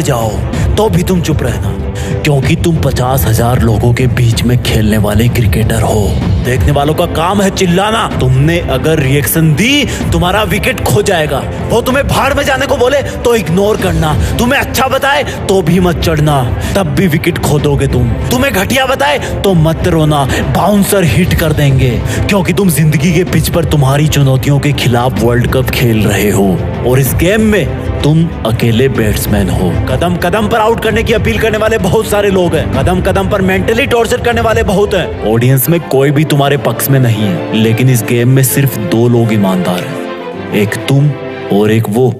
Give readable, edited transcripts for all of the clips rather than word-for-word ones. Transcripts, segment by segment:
जाओ तो भी तुम चुप रहना, क्योंकि तुम 50,000 लोगों के बीच में खेलने वाले क्रिकेटर हो। देखने वालों का काम है चिल्लाना। तुमने अगर रिएक्शन दी तुम्हारा विकेट खो जाएगा। वो तुम्हें भाड़ में जाने को बोले तो इग्नोर करना, तुम्हें अच्छा बताए तो भी मत चढ़ना, तब भी विकेट खो दोगे तुम। तुम्हें घटिया बताए तो मत रोना, बाउंसर हिट कर देंगे, क्योंकि तुम जिंदगी के पिच पर तुम्हारी चुनौतियों के खिलाफ वर्ल्ड कप खेल रहे हो और इस गेम में तुम अकेले बैट्समैन हो। कदम कदम पर आउट करने की अपील करने वाले बहुत सारे लोग हैं, कदम कदम पर मेंटली टॉर्चर करने वाले बहुत हैं। ऑडियंस में कोई भी तुम्हारे पक्ष में नहीं है, लेकिन इस गेम में सिर्फ 2 लोग ईमानदार हैं, एक तुम और एक वो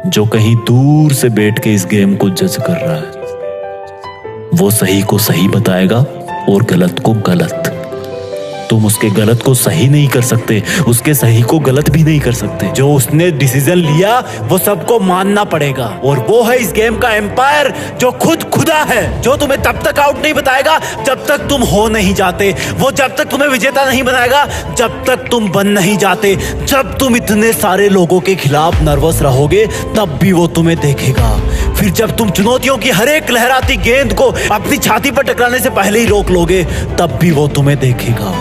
जो कहीं दूर से बैठ के इस गेम को जज कर रहा है। वो सही को सही बताएगा और गलत को गलत। तुम उसके गलत को सही नहीं कर सकते, उसके सही को गलत भी नहीं कर सकते। जो उसने डिसीजन लिया वो सबको मानना पड़ेगा, और वो है इस गेम का एम्पायर जो खुद खुदा है, जो तुम्हें तब तक आउट नहीं बताएगा जब तक तुम हो नहीं जाते, वो जब तक तुम्हें विजेता नहीं बनाएगा जब तक तुम बन नहीं जाते। जब तुम इतने सारे लोगों के खिलाफ नर्वस रहोगे तब भी वो तुम्हें देखेगा। फिर जब तुम चुनौतियों की हर एक लहराती गेंद को अपनी छाती पर टकराने से पहले ही रोक लोगे तब भी वो तुम्हें देखेगा।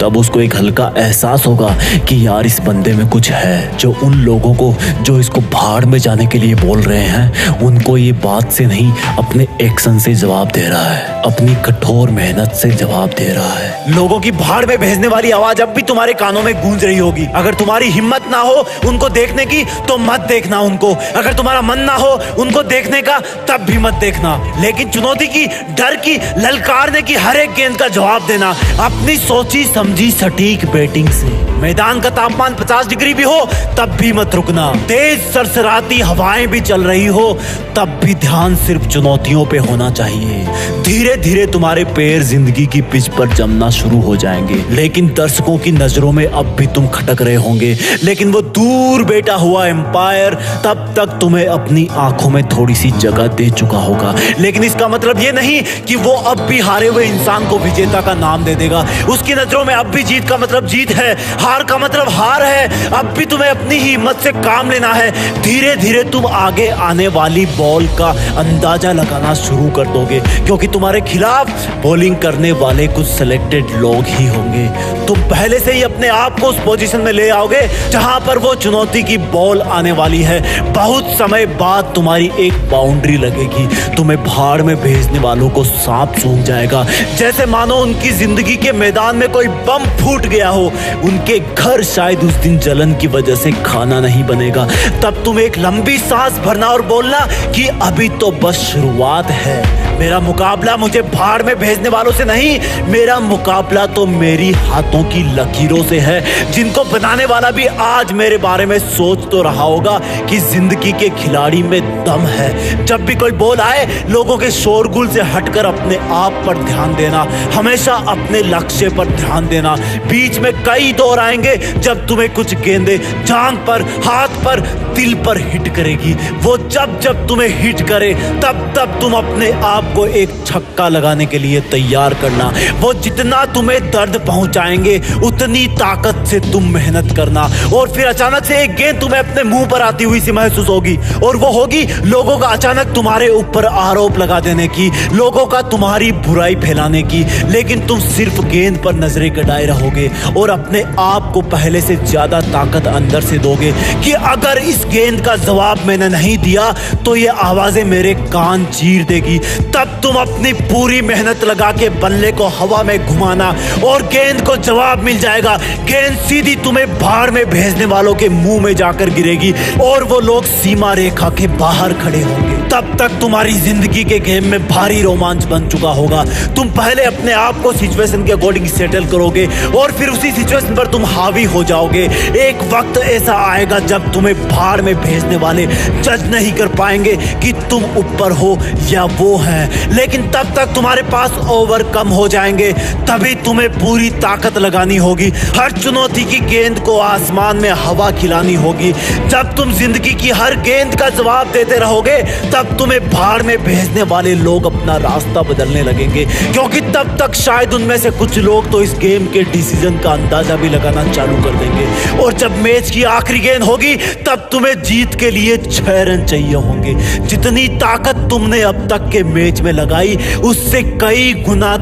तब उसको एक हल्का एहसास होगा कि यार इस बंदे में कुछ है। जो उन लोगों को जो इसको भाड़ में जाने के लिए बोल रहे हैं उनको ये बात से नहीं अपने एक्शन से जवाब दे रहा है, अपनी कठोर मेहनत से जवाब दे रहा है। लोगों की भाड़ में भेजने वाली आवाज अब भी तुम्हारे कानों में गूंज रही होगी। अगर तुम्हारी हिम्मत ना हो उनको देखने की तो मत देखना उनको, अगर तुम्हारा मन ना हो उनको देखने का तब भी मत देखना, लेकिन चुनौती की, डर की, ललकारने की हर एक गेंद का जवाब देना अपनी सोची समझी सटीक बैटिंग से। मैदान का तापमान 50 डिग्री भी हो तब भी मत रुकना, तेज सरसराती हवाएं भी चल रही हो तब भी ध्यान सिर्फ चुनौतियों पे होना चाहिए। धीरे धीरे तुम्हारे पैर जिंदगी की पिच पर जमना शुरू हो जाएंगे, लेकिन दर्शकों की नजरों में अब भी तुम खटक रहे होंगे। लेकिन वो दूर बैठा हुआ एम्पायर तब तक तुम्हें अपनी आंखों में थोड़ी सी जगह दे चुका होगा, लेकिन इसका मतलब ये नहीं कि वो अब भी हारे हुए इंसान को विजेता का नाम दे देगा। उसकी नजरों में अब भी जीत का मतलब जीत है, हार का मतलब हार है। अब भी तुम्हें अपनी ही हिम्मत से काम लेना है। धीरे धीरे तुम आगे आने वाली बॉल का अंदाजा लगाना शुरू कर दोगे, क्योंकि तुम्हारे खिलाफ बॉलिंग करने वाले कुछ सिलेक्टेड लोग ही होंगे। तुम पहले से ही अपने आप को उस पोजीशन में ले आओगे जहां पर वो चुनौती की बॉल आने वाली है। बहुत समय बाद तुम्हारी एक बाउंड्री लगेगी, तुम्हें भाड़ में भेजने वालों को सांप सूंघ जाएगा, जैसे मानो उनकी जिंदगी के मैदान में कोई बम फूट गया हो। उनके घर शायद उस दिन जलन की वजह से खाना नहीं बनेगा। तब तुम एक लंबी सांस भरना और बोलना कि अभी तो बस शुरुआत है। मेरा मुकाबला मुझे भाड़ में भेजने वालों से नहीं, मेरा मुकाबला तो मेरी हाथों की लकीरों से है, जिनको बनाने वाला भी आज मेरे बारे में सोच तो रहा होगा कि जिंदगी के खिलाड़ी में दम है। जब भी कोई बॉल आए लोगों के शोरगुल से हटकर अपने आप पर ध्यान देना, हमेशा अपने लक्ष्य पर ध्यान देना। बीच में कई दौर आएंगे जब तुम्हें कुछ गेंदें जांघ पर, हाथ पर, दिल पर हिट करेगी। वो जब जब तुम्हें हिट करे तब तब तुम अपने आप को एक छक्का लगाने के लिए तैयार करना। वो जितना तुम्हें दर्द पहुंचाएंगे उतनी ताकत से तुम मेहनत करना, और फिर अचानक से एक गेंद तुम्हें अपने मुंह पर आती हुई सी महसूस होगी, और वो होगी लोगों का अचानक तुम्हारे ऊपर आरोप लगा देने की, लोगों का तुम्हारी बुराई फैलाने की। लेकिन तुम सिर्फ गेंद पर नजरें गड़ाए रहोगे और अपने आप को पहले से ज्यादा ताकत अंदर से दोगे कि अगर इस गेंद का जवाब मैंने नहीं दिया तो ये आवाजें मेरे कान चीर देगी। तब तुम अपनी पूरी मेहनत लगा के बल्ले को हवा में घुमाना और गेंद को जवाब मिल जाएगा। गेंद सीधी तुम्हें भाड़ में भेजने वालों के मुंह में जाकर गिरेगी और वो लोग सीमा रेखा के बाहर खड़े होंगे। तब तक तुम्हारी जिंदगी के गेम में भारी रोमांच बन चुका होगा। तुम पहले अपने आप को सिचुएशन के अकॉर्डिंग सेटल करोगे और फिर उसी सिचुएशन पर तुम हावी हो जाओगे। एक वक्त ऐसा आएगा जब तुम्हें भाड़ में भेजने वाले जज नहीं कर पाएंगे कि तुम ऊपर हो या वो है। हैं, लेकिन तब तक तुम्हारे पास ओवरकम हो जाएंगे। तभी तुम्हें पूरी ताकत लगानी होगी। हर चुनौती की गेंद को आसमान में हवा खिलानी होगी। जब तुम जिंदगी की हर गेंद का जवाब देते रहोगे, तब तुम्हें भाड़ में भेजने वाले लोग अपना रास्ता बदलने लगेंगे, क्योंकि तब तक शायद उनमें से कुछ लोग तो इस गेम के डिसीजन का अंदाजा भी लगाना चालू कर देंगे। और जब मैच की आखिरी गेंद होगी, तब तुम्हें जीत के लिए 6 रन चाहिए होंगे। जितनी ताकत तुमने अब तक के मैच में लगाई, उससे कई गुना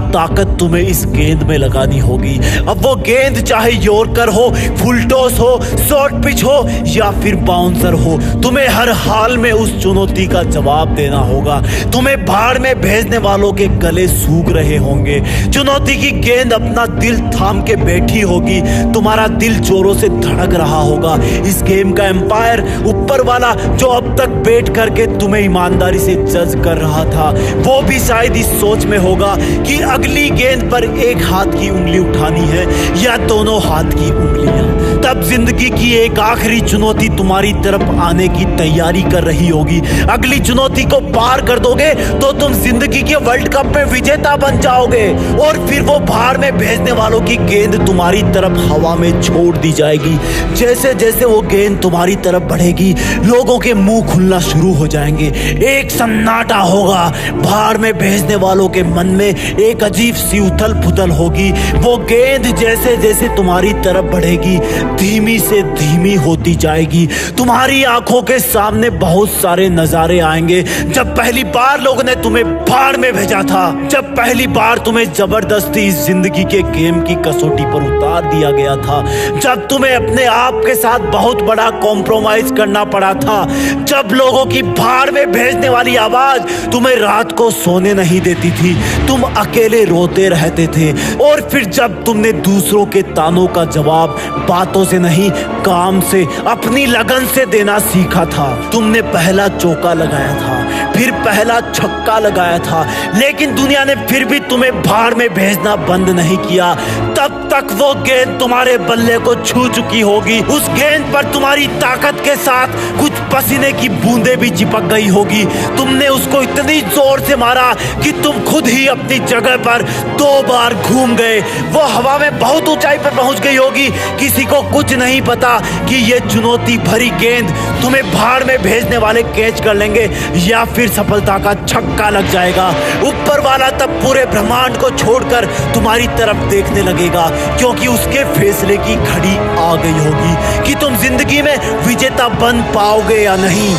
ताकत तुम्हें इस गेंद में लगानी होगी। अब वो गेंद चाहे यॉर्कर हो, फुल टॉस हो, शॉर्ट पिच हो या फिर बाउंसर हो, तुम्हें हर हाल में उस चुनौती का जवाब देना होगा। तुम्हें भाड़ में भेजने वालों के गले सूख रहे होंगे। चुनौती की गेंद अपना दिल थाम के बैठी होगी। तुम्हारा दिल जोरों से धड़क रहा होगा। इस गेम का एम्पायर, ऊपर वाला, जो अब तक बैठ करके तुम्हें ईमानदारी से जज कर रहा था, वो भी शायद इस सोच में होगा कि अगली गेंद पर एक हाथ की उंगली उठानी है या दोनों हाथ की उंगलियां। तब जिंदगी की एक आखिरी चुनौती तुम्हारी तरफ आने की तैयारी कर रही होगी। अगली चुनौती को पार कर दोगे तो तुम जिंदगी के वर्ल्ड कप में विजेता बन जाओगे, और फिर वो भाड़ में भेजने वालों की गेंद तुम्हारी तरफ हवा में छोड़ दी जाएगी। जैसे जैसे वो गेंद तुम्हारी तरफ बढ़ेगी, लोगों के मुंह खुलना शुरू हो जाएंगे। एक सन्नाटा होगा। भाड़ में भेजने वालों के मन में एक अजीब सी उथल पुथल होगी। वो गेंद जैसे जैसे तुम्हारी तरफ बढ़ेगी, धीमी से धीमी होती जाएगी। तुम्हारी आंखों के सामने बहुत सारे नजारे आएंगे। जब पहली बार लोगों ने तुम्हें भाड़ में भेजा था, जब पहली बार तुम्हें जबरदस्ती इस जिंदगी के गेम की कसौटी पर उतार दिया गया था, जब तुम्हें अपने आप के साथ बहुत बड़ा कॉम्प्रोमाइज करना पड़ा था, जब लोगों की भाड़ में भेजने वाली आवाज तुम्हें रात को सोने नहीं देती थी, तुम अकेले रोते रहते थे, और फिर जब तुमने दूसरों के तानों का जवाब बातों से नहीं, काम से, अपनी लगन से देना सीखा था। तुमने पहला चौका लगाया था, फिर पहला छक्का लगाया था, लेकिन दुनिया ने फिर भी तुम्हें भाड़ में भेजना बंद नहीं किया। तब तक वो गेंद तुम्हारे बल्ले को छू चुकी होगी। उस गेंद पर तुम्हारी ताकत के साथ कुछ पसीने की बूंदें भी चिपक गई होगी। तुमने उसको इतनी जोर से मारा कि तुम खुद ही अपनी जगह पर 2 बार घूम गए। वो हवा में बहुत ऊंचाई पर पहुंच गई होगी। किसी को कुछ नहीं पता कि ये चुनौती भरी गेंद तुम्हें भाड़ में भेजने वाले कैच कर लेंगे या फिर सफलता का छक्का लग जाएगा। ऊपर वाला तब पूरे ब्रह्मांड को छोड़कर तुम्हारी तरफ देखने लगेगा, क्योंकि उसके फैसले की घड़ी आ गई होगी कि तुम जिंदगी में विजेता बन पाओगे या नहीं।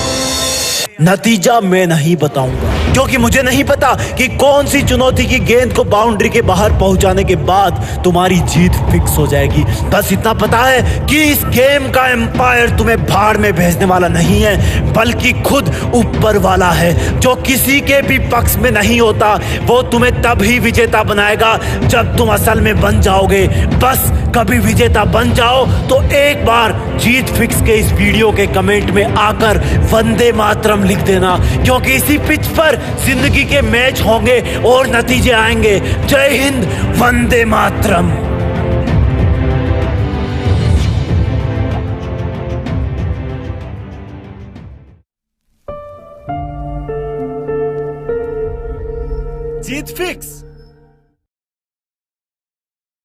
नतीजा मैं नहीं बताऊंगा, क्योंकि मुझे नहीं पता कि कौन सी चुनौती की गेंद को बाउंड्री के बाहर पहुंचाने के बाद तुम्हारी जीत फिक्स हो जाएगी। बस इतना पता है कि इस गेम का एम्पायर तुम्हें भाड़ में भेजने वाला नहीं है, बल्कि खुद ऊपर वाला है, जो किसी के भी पक्ष में नहीं होता। वो तुम्हें तभी विजेता बनाएगा जब तुम असल में बन जाओगे। बस कभी विजेता बन जाओ तो एक बार जीत फिक्स के इस वीडियो के कमेंट में आकर वंदे मातरम लिख देना, क्योंकि इसी पिच पर जिंदगी के मैच होंगे और नतीजे आएंगे। जय हिंद, वंदे मातरम। जीत फिक्स।